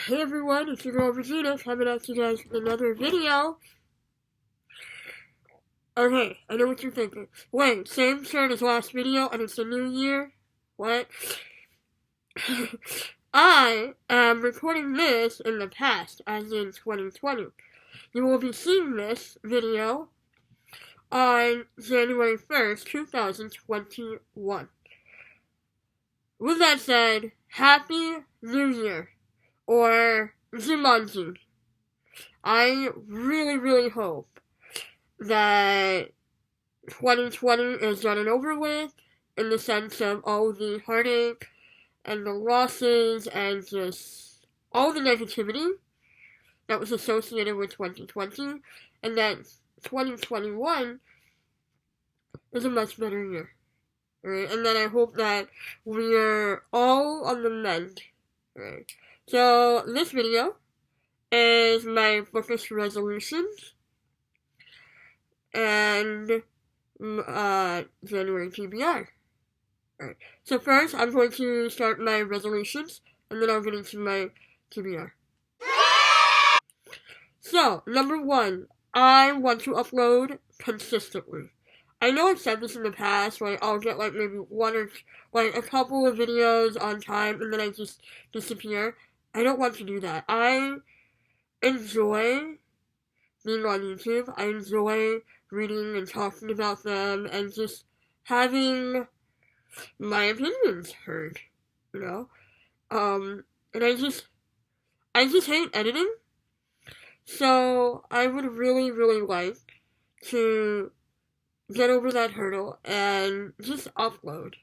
Hey everyone, it's your girl Regina coming at you guys with another video. Okay, I know what you're thinking. Wait, same shirt as last video and it's the new year? What? I am recording this in the past, as in 2020. You will be seeing this video on January 1st, 2021. With that said, Happy New Year, or Jumanji. I really hope that 2020 is done and over with in the sense of all the heartache and the losses and just all the negativity that was associated with 2020, and that 2021 is a much better year. Right? And then I hope that we are all on the mend. Right? So this video is my bookish resolutions and January TBR. Alright, so first I'm going to start my resolutions, and then I'll get into my TBR. So, number one, I want to upload consistently. I know I've said this in the past, like I'll get like maybe one or like a couple of videos on time and then I just disappear. I don't want to do that. I enjoy being on YouTube. I enjoy reading and talking about them and just having my opinions heard, you know? And I just hate editing. So I would really like to get over that hurdle and just upload,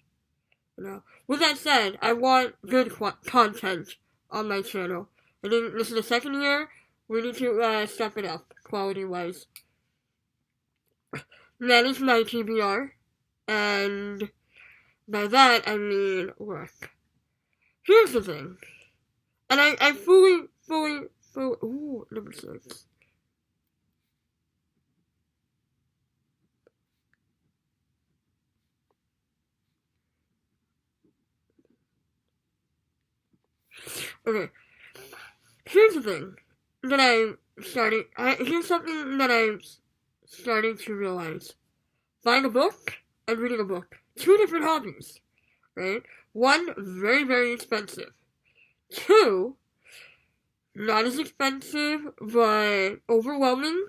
you know? With that said, I want good content on my channel. I think this is the second year. We need to step it up, quality-wise. That is my TBR, and by that I mean work. Here's the thing, and I fully, ooh, number 6. Okay, here's the thing that here's something that I'm starting to realize. Buying a book and reading a book. 2 different hobbies, right? 1, very expensive. 2, not as expensive, but overwhelming,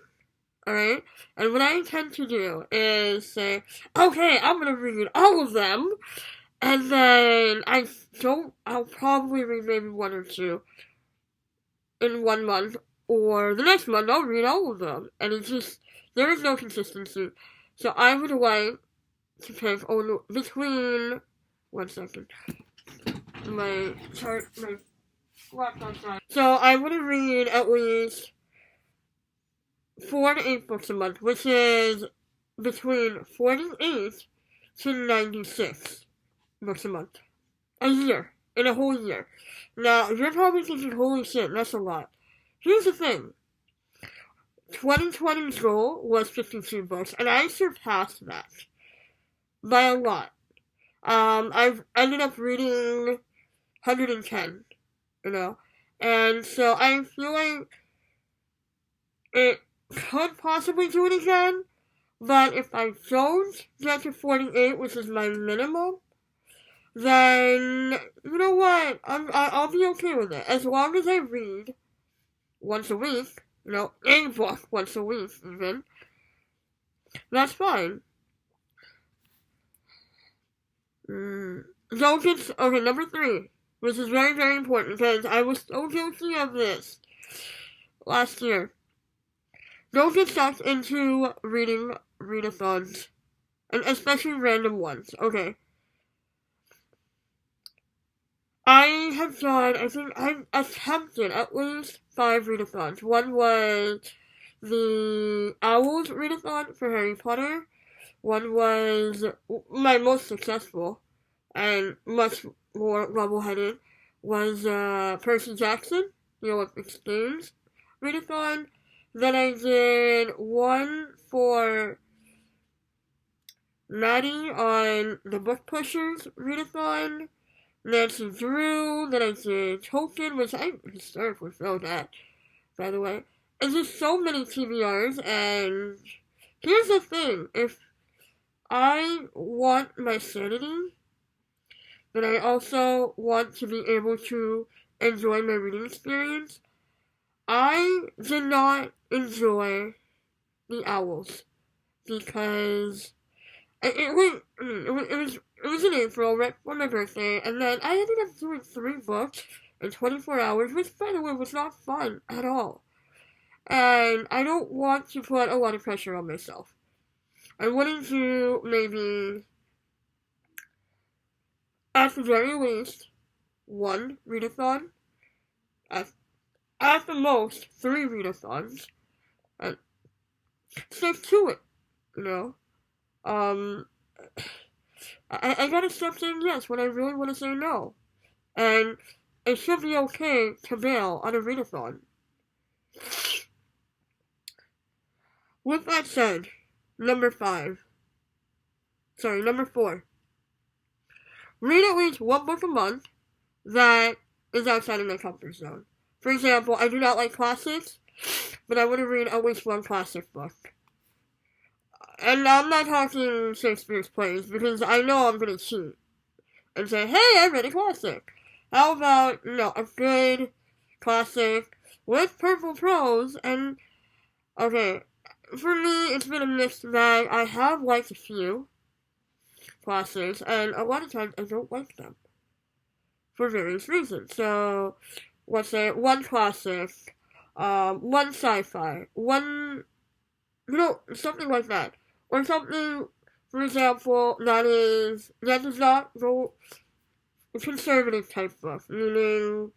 alright? And what I tend to do is say, okay, I'm gonna read all of them, and then I'll probably read maybe 1 or 2 in 1 month, or the next month I'll read all of them, and it's just, there is no consistency. So I would like to pick only between, 1 second, my chart, my laptop's on. So I would read at least 4 to 8 books a month, which is between 48 to 96 books a month. A year. In a whole year. Now, you're probably thinking, holy shit, that's a lot. Here's the thing. 2020's goal was 52 books, and I surpassed that by a lot. I've ended up reading 110, you know, and so I feel like it could possibly do it again, but if I don't get to 48, which is my minimum, then, you know what, I'll be okay with it. As long as I read once a week, you know, a book once a week even, that's fine. Okay, number 3, which is very important, because I was so guilty of this last year. Don't get sucked into reading readathons, and especially random ones, okay? I think I've attempted at least 5 readathons. One was the Owls readathon for Harry Potter. One was my most successful and much more level-headed was Percy Jackson, the Olympics Games readathon. Then I did one for Maddie on the Book Pushers readathon. Nancy Drew, then I did Tolkien, which I historically failed at, by the way. And just so many TBRs, and here's the thing, if I want my sanity, then I also want to be able to enjoy my reading experience. I did not enjoy the owls because it was in April, right for my birthday, and then I ended up doing 3 books in 24 hours, which, by the way, was not fun at all. And I don't want to put a lot of pressure on myself. I wanted to maybe, at the very least, 1 readathon, at, at the most 3 readathons, and stick to it, you know? Um, I gotta stop saying yes when I really want to say no. And it should be okay to bail on a readathon. With that said, number 4. Read at least 1 book a month that is outside of my comfort zone. For example, I do not like classics, but I want to read at least 1 classic book. And I'm not talking Shakespeare's plays, because I know I'm going to cheat and say, hey, I read a classic. How about, a good classic with purple prose? And, okay, for me, it's been a mixed bag. I have liked a few classics, and a lot of times I don't like them for various reasons. So, let's say 1 classic, 1 sci-fi, something like that. Or something, for example, that does not go a conservative type book, meaning,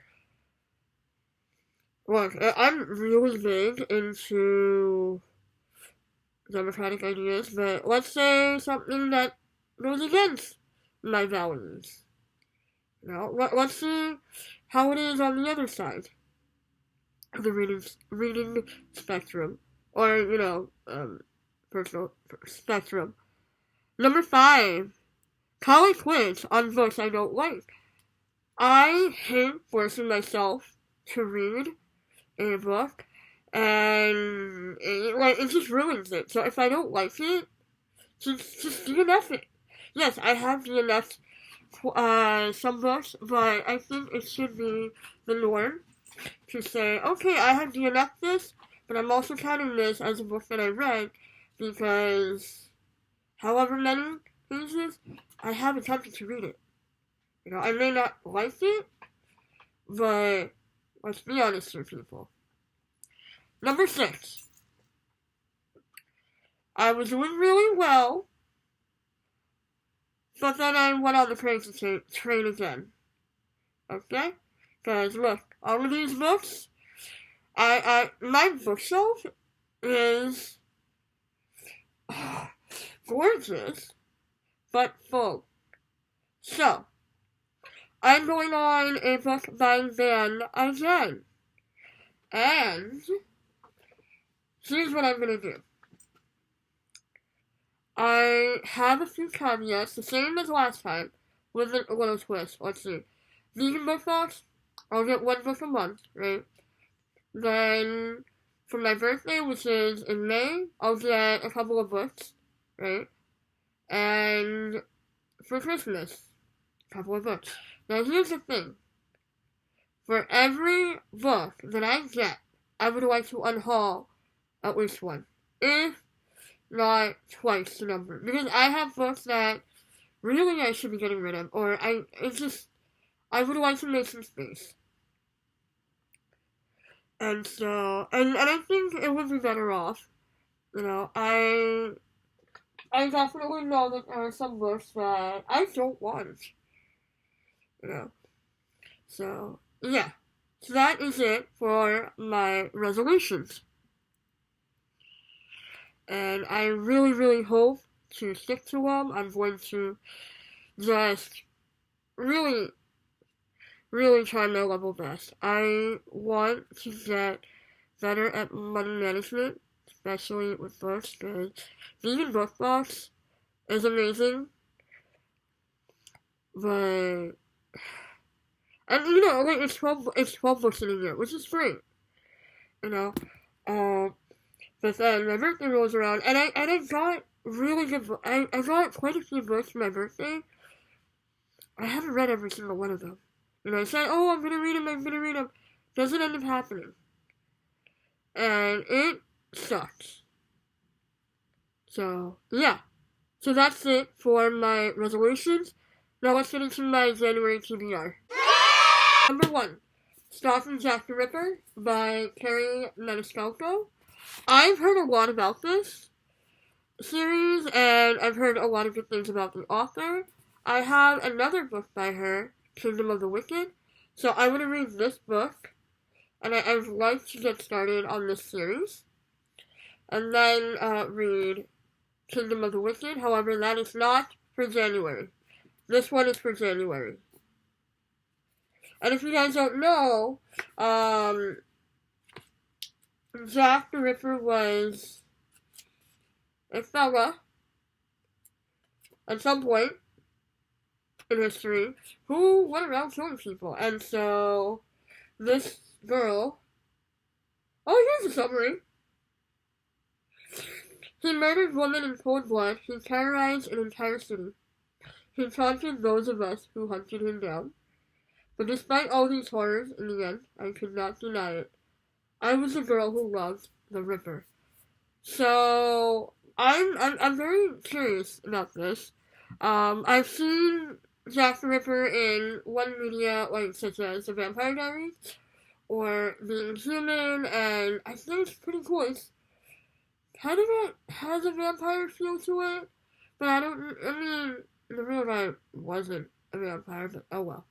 look, I'm really big into democratic ideas, but let's say something that goes against my values. Let's see how it is on the other side of the reading spectrum, or, personal spectrum. Number 5, college quiz on books I don't like. I hate forcing myself to read a book, and it just ruins it. So if I don't like it, just DNF it. Yes, I have DNF'd some books, but I think it should be the norm to say, okay, I have DNF'd this, but I'm also counting this as a book that I read, because however many pages, I have attempted to read it. I may not like it, but let's be honest here, people. Number 6. I was doing really well, but then I went on the crazy train again. Okay? Because look, all of these books, my bookshelf is gorgeous, but full. So, I'm going on a book buying ban again. And here's what I'm going to do. I have a few caveats, the same as last time, with a little twist. Let's see. Vegan book box, I'll get 1 book a month, right? Then, for my birthday, which is in May, I'll get a couple of books, right? And for Christmas, a couple of books. Now, here's the thing. For every book that I get, I would like to unhaul at least 1. If not twice the number. Because I have books that really I should be getting rid of. Or I would like to make some space. And so, and I think it would be better off. I definitely know that there are some books that I don't want. So, yeah. So that is it for my resolutions. And I really, really hope to stick to them. I'm going to just really, really try my level best. I want to get better at money management, especially with books, because Vegan Book Box is amazing, but And like it's 12 books in a year, which is great. You know, um, but then my birthday rolls around, and I got really good. I got quite a few books for my birthday. I haven't read every single one of them. I said, oh, I'm gonna read them. I'm gonna read them. Doesn't end up happening, and it sucks. So yeah. So that's it for my resolutions. Now let's get into my January TBR. Number 1, Stalking Jack the Ripper by Carrie Maniscalco. I've heard a lot about this series, and I've heard a lot of good things about the author. I have another book by her, Kingdom of the Wicked, so I'm going to read this book, and I'd like to get started on this series, and then read Kingdom of the Wicked. However, that is not for January. This one is for January. And if you guys don't know, Jack the Ripper was a fella at some point in history who went around killing people. And so this girl, oh, here's a summary. He murdered women in cold blood. He terrorized an entire city. He taunted those of us who hunted him down. But despite all these horrors, in the end, I could not deny it. I was a girl who loved the Ripper. So I'm very curious about this. I've seen Jack the Ripper in one media, like such as The Vampire Diaries or The Inhuman, and I think it's pretty cool. It's kind of has a vampire feel to it, but I mean, the real guy wasn't a vampire, but oh well.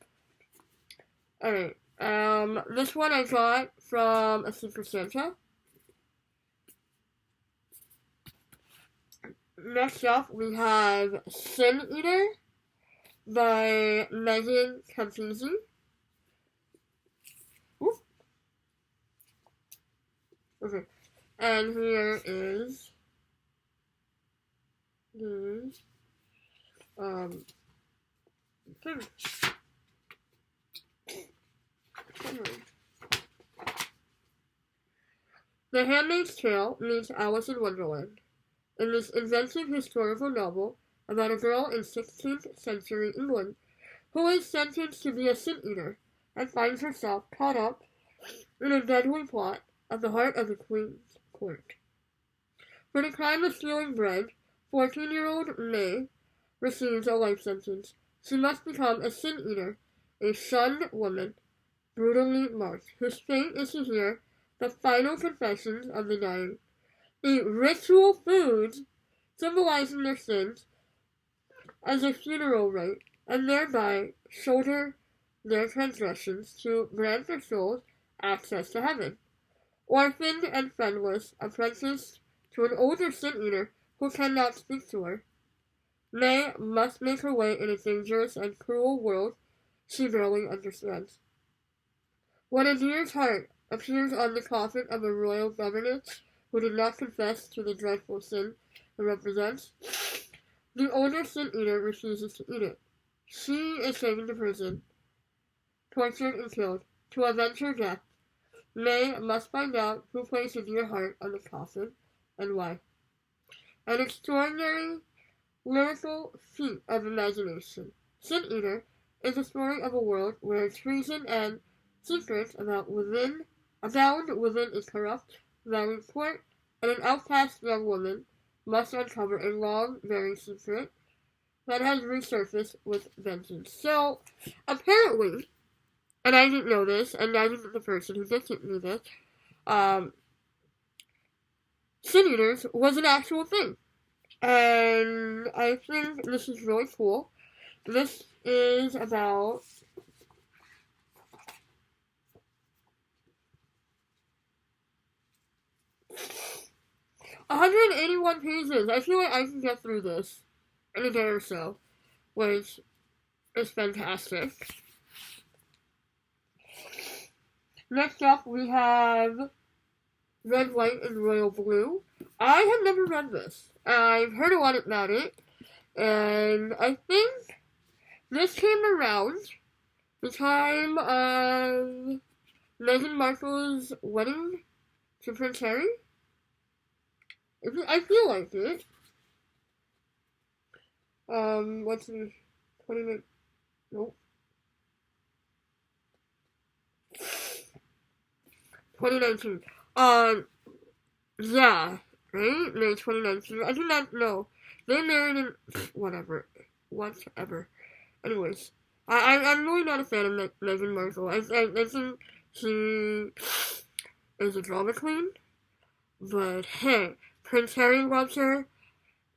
Alright, this one I got from a Secret Santa. Next up, we have Sin Eater by Megan Campisi. Okay, and here is the The Handmaid's Tale meets Alice in Wonderland. In this inventive historical novel about a girl in 16th century England who is sentenced to be a sin eater and finds herself caught up in a deadly plot at the heart of the Queen's court. For the crime of stealing bread, 14-year-old May receives a life sentence. She must become a sin eater, a shunned woman, brutally marked, whose fate is to hear the final confessions of the dying, eat ritual foods symbolizing their sins as a funeral rite, and thereby shoulder their transgressions to grant their souls access to heaven. Orphaned and friendless, apprenticed to an older sin eater who cannot speak to her, May must make her way in a dangerous and cruel world she barely understands. When a deer's heart appears on the coffin of a royal governess who did not confess to the dreadful sin it represents, the older sin eater refuses to eat it. She is taken to prison, tortured and killed. To avenge her death, May must find out who placed a deer heart on the coffin and why. An extraordinary lyrical feat of imagination. Sin Eater is a story of a world where treason and secrets abound within a corrupt valley court, and an outcast young woman must uncover a long-buried secret that has resurfaced with vengeance. So, apparently, and I didn't know this, and neither did the person who did me this, Sin Eaters was an actual thing. And I think this is really cool. This is about 181 pages. I feel like I can get through this in a day or so, which is fantastic. Next up, we have Red, White, and Royal Blue. I have never read this. I've heard a lot about it, and I think this came around The time of Meghan Markle's wedding to Prince Harry? I feel like it. What's the 20? Nope. 2019. Yeah, right? May 2019. I do not know. They married in whatever. Anyways, I'm really not a fan of Meghan Markle. I think she is a drama queen, but hey, Prince Harry loves her,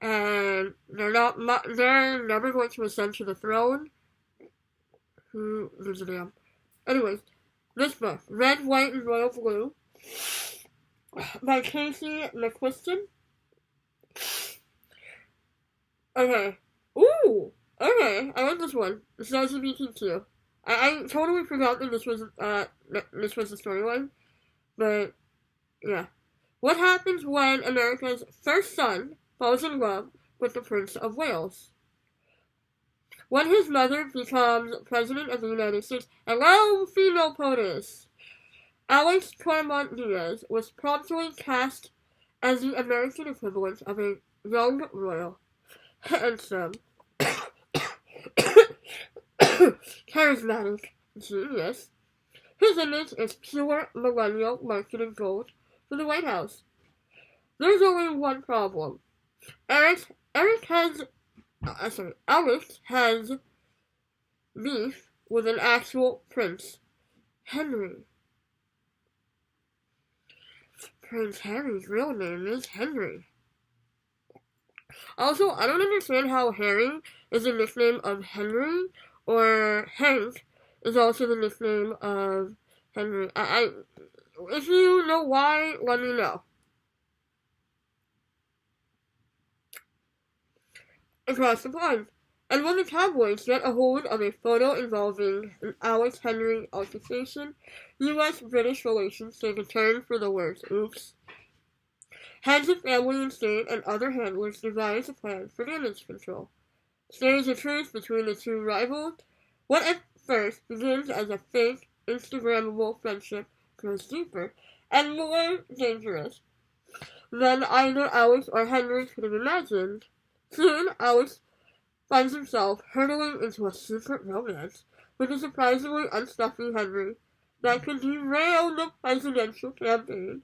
and they're never going to ascend to the throne. Who gives a damn? Anyways, this book, Red, White, and Royal Blue, by Casey McQuiston. Okay. Ooh! Okay, I like this one. This is LGBTQ. I totally forgot that this was the storyline, but yeah. What happens when America's first son falls in love with the Prince of Wales? When his mother becomes President of the United States, hello, female POTUS! Alex Claremont Diaz was promptly cast as the American equivalent of a young royal. Handsome, charismatic, genius. His image is pure millennial marketing gold for the White House. There's only one problem. Alex has beef with an actual prince, Henry. Prince Harry's real name is Henry. Also, I don't understand how Harry is the nickname of Henry, or Hank is also the nickname of Henry. If you know why, let me know. Across the pond. And when the tabloids get a hold of a photo involving an Alex Henry altercation, U.S.-British relations take a turn for the worse. Oops. Heads of family and state and other handlers devise a plan for damage control. Stays a truce between the two rivals. What at first begins as a fake, Instagrammable friendship grows deeper and more dangerous than either Alex or Henry could have imagined. Soon, Alex finds himself hurtling into a secret romance with a surprisingly unstuffy Henry that could derail the presidential campaign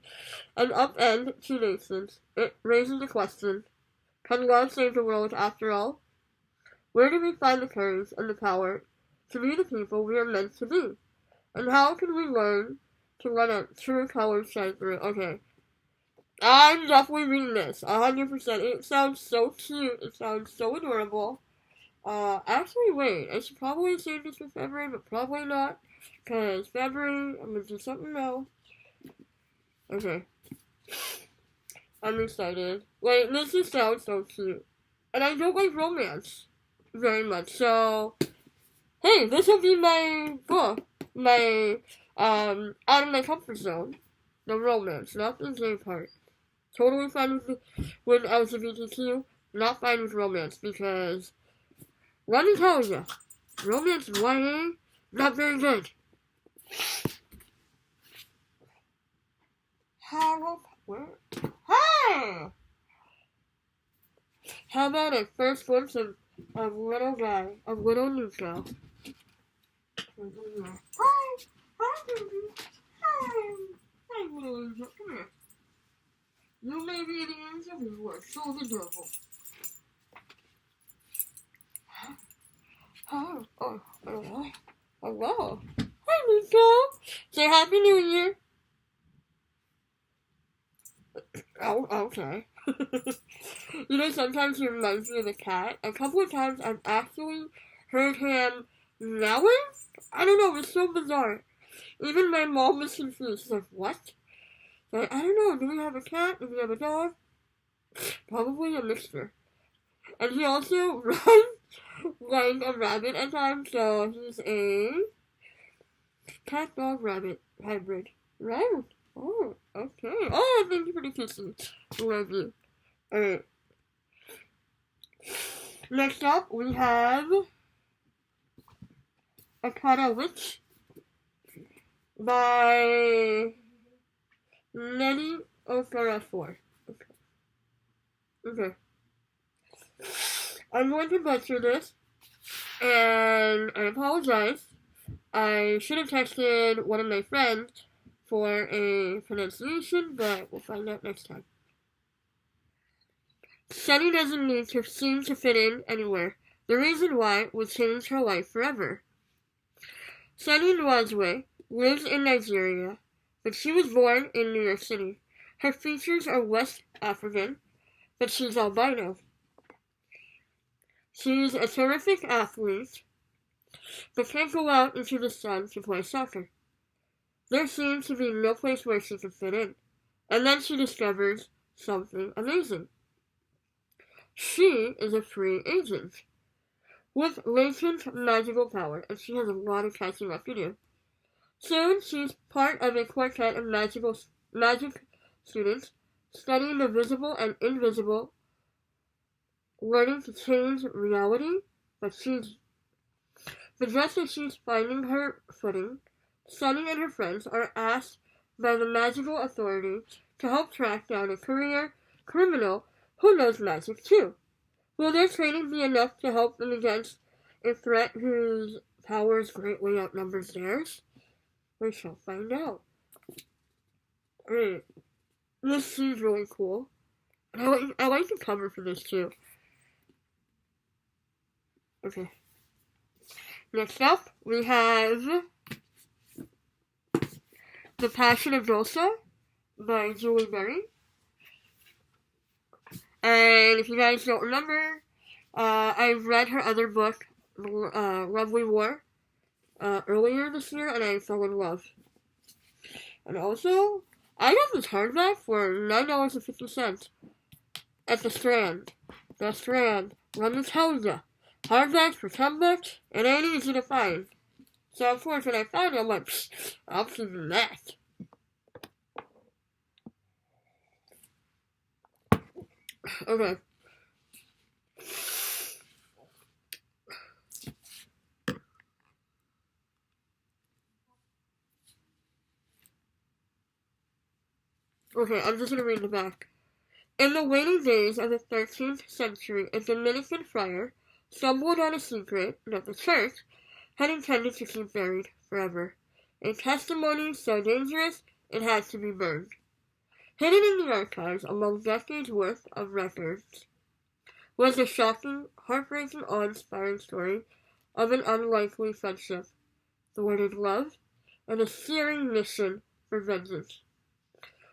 and upend two nations. It raises the question, can love save the world after all? Where do we find the courage and the power to be the people we are meant to be? And how can we learn to let our true colors shine through? Okay. I'm definitely reading this, 100%. It sounds so cute. It sounds so adorable. Actually, wait. I should probably save this for February, but probably not. Because February, I'm gonna do something else. Okay. I'm excited. Wait, this just sounds so cute. And I don't like romance very much, so... Hey, this will be my book. My, out of my comfort zone. The romance, not the gay part. Totally fine with LGBTQ, not fine with romance, because, let me tell you, romance and YA, not very good. How about a first glimpse of little guy, of little Nico? Hi, baby. Hi, little angel, come here. You may be the angel, but you are so adorable. Hello. Hi, Nico. Say Happy New Year. Oh, okay. You know, sometimes he reminds me of a cat. A couple of times I've actually heard him meowing. I don't know, it's so bizarre. Even my mom was confused. She's like, what? Like, I don't know, do we have a cat? Do we have a dog? Probably a mixture. And he also runs like a rabbit at times, so he's a cat dog rabbit hybrid. Right? Oh, okay. Oh, thank you for the kisses. Love you. Alright. Next up, we have Akana Witch by Nelly O'Farah 4. Okay. I'm going to butcher this, and I apologize. I should have texted one of my friends for a pronunciation, but we'll find out next time. Sunny doesn't need to seem to fit in anywhere. The reason why would change her life forever. Sunny Nwazwe lives in Nigeria, but she was born in New York City. Her features are West African, but she's albino. She's a terrific athlete, but can't go out into the sun to play soccer. There seems to be no place where she can fit in. And then she discovers something amazing. She is a free agent with latent magical power, and she has a lot of catching up to do. Soon, she's part of a quartet of magic students studying the visible and invisible, learning to change reality, but just as she's finding her footing, Sunny and her friends are asked by the magical authority to help track down a career criminal who knows magic too. Will their training be enough to help them against a threat whose powers greatly outnumbers theirs? We shall find out. Alright, this seems really cool. I like the cover for this too. Okay. Next up, we have The Passion of Dulce by Julie Berry. And if you guys don't remember, I've read her other book, Lovely War, earlier this year, and I fell in love. And also, I got this hardback for $9.50 at the Strand. The Strand. Let me tell ya. Hardbacks for $10, it ain't easy to find. So of course when I found it, I'm like, I'll keep that. Okay. Okay, I'm just gonna read the back. In the waning days of the 13th century, a Dominican friar stumbled on a secret that the church had intended to keep buried forever. A testimony so dangerous it had to be burned. Hidden in the archives among decades worth of records was a shocking, heartbreaking, awe-inspiring story of an unlikely friendship, thwarted love, and a searing mission for vengeance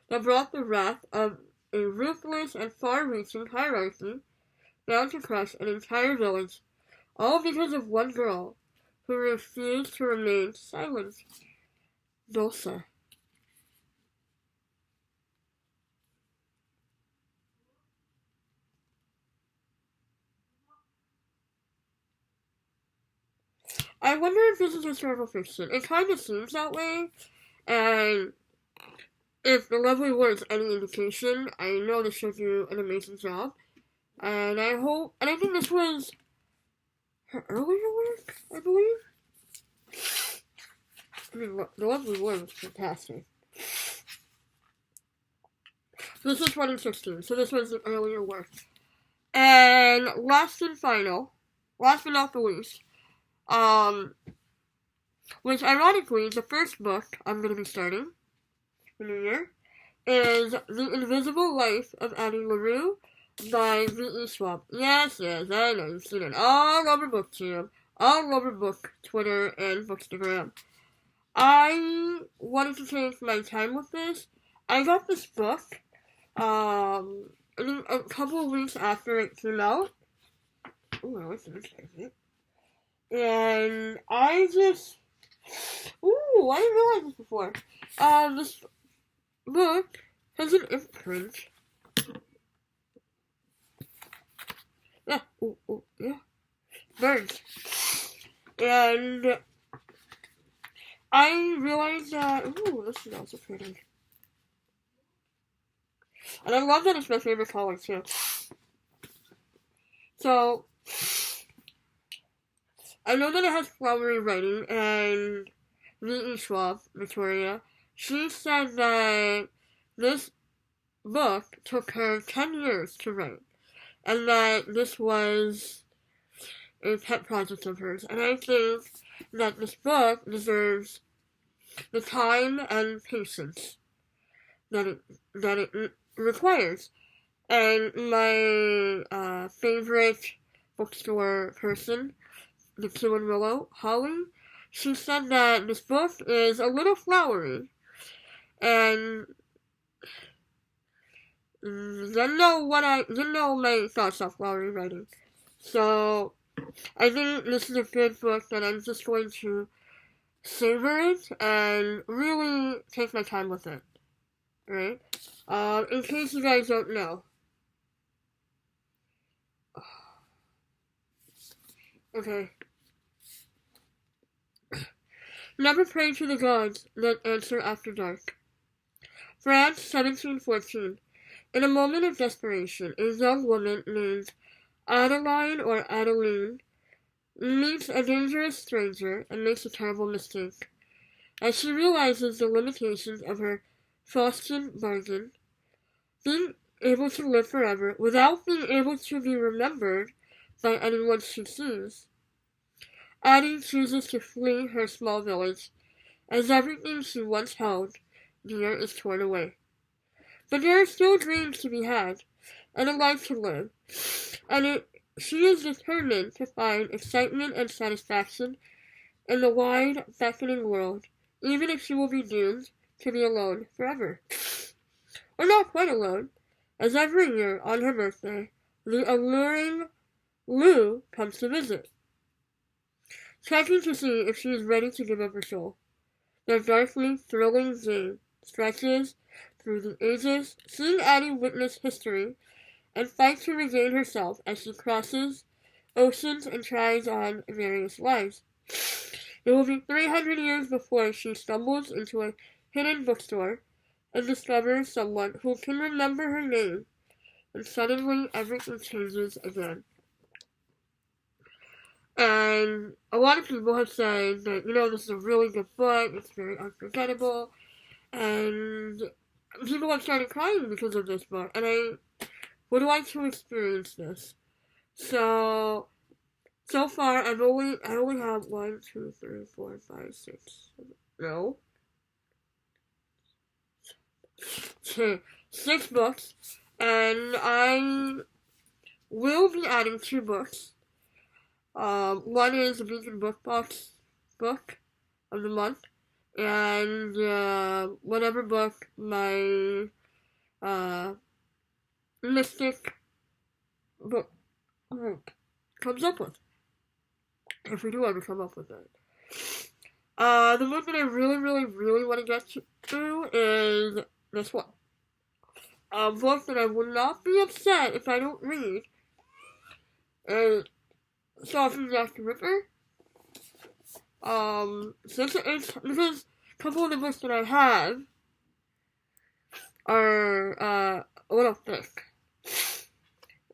that brought the wrath of a ruthless and far-reaching hierarchy down to crush an entire village, all because of one girl who refused to remain silent. Dulce. I wonder if this is historical fiction. It kind of seems that way, and if The Lovely War is any indication, I know this should do an amazing job, and I think this was her earlier work, I believe. I mean, The Lovely War was fantastic. This is 2016, so this was an earlier work. And last but not the least, which ironically, the first book I'm going to be starting the new year is The Invisible Life of Addie LaRue by V.E. Schwab. Yes, I know, you've seen it all over BookTube, all over Book Twitter, and Bookstagram. I wanted to take my time with this. I got this book, a couple of weeks after it came out. Ooh, I like the inside of it. And I didn't realize this before. This book has an imprint. Yeah, yeah. Birds. And I realized that, this is also pretty. And I love that it's my favorite color, too. So, I know that it has flowery writing, and V.E. Schwab, Victoria, she said that this book took her 10 years to write, and that this was a pet project of hers. And I think that this book deserves the time and patience that it requires. And my favorite bookstore person, the Q and Willow, Holly, she said that this book is a little flowery, and you know my thoughts on flowery writing. So I think this is a good book that I'm just going to savor it and really take my time with it. Right? In case you guys don't know. Okay. Never pray to the gods that answer after dark. France, 1714. In a moment of desperation, a young woman named Adeline or Adeline meets a dangerous stranger and makes a terrible mistake. As she realizes the limitations of her Faustian bargain, being able to live forever without being able to be remembered by anyone she sees, Addie chooses to flee her small village, as everything she once held dear is torn away. But there are still dreams to be had, and a life to live, and she is determined to find excitement and satisfaction in the wide, beckoning world, even if she will be doomed to be alone forever. Or not quite alone, as every year on her birthday, the alluring Lou comes to visit, checking to see if she is ready to give up her soul. Their darkly thrilling game stretches through the ages, seeing Addie witness history and fight to regain herself as she crosses oceans and tries on various lives. It will be 300 years before she stumbles into a hidden bookstore and discovers someone who can remember her name, and suddenly everything changes again. And a lot of people have said that, this is a really good book, it's very unforgettable, and people have started crying because of this book, and I would like to experience this. So far, I only have 1, 2, 3, 4, 5, 6, 7, no. Okay, 6 books, and I will be adding 2 books. One is the Beacon Book Box book of the month, and whatever book my mystic book group comes up with, if we do ever come up with it. The book that I really, really, really want to get to is this one. A book that I would not be upset if I don't read is Sausage Jack the Ripper. Since it's because a couple of the books that I have are a little thick.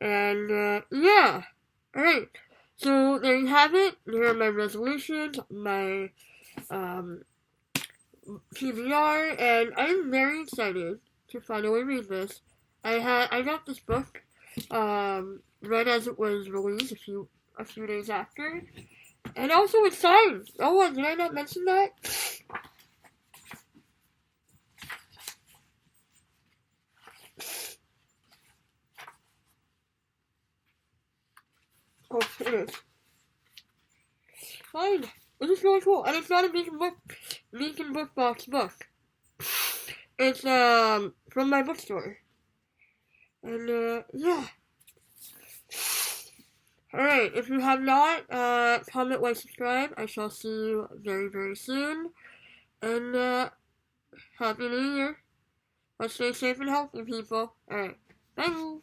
And yeah. Alright. So there you have it. Here are my resolutions, my TBR, and I'm very excited to finally read this. I got this book right as it was released a few days after, and also it's signed. Oh, did I not mention that? Oh, it is. Fine. This is really cool, and it's not a Beacon Book Box book. It's from my bookstore, and yeah. Alright, if you have not, comment, like, subscribe. I shall see you very, very soon. And, Happy New Year. Let's stay safe and healthy, people. Alright, bye.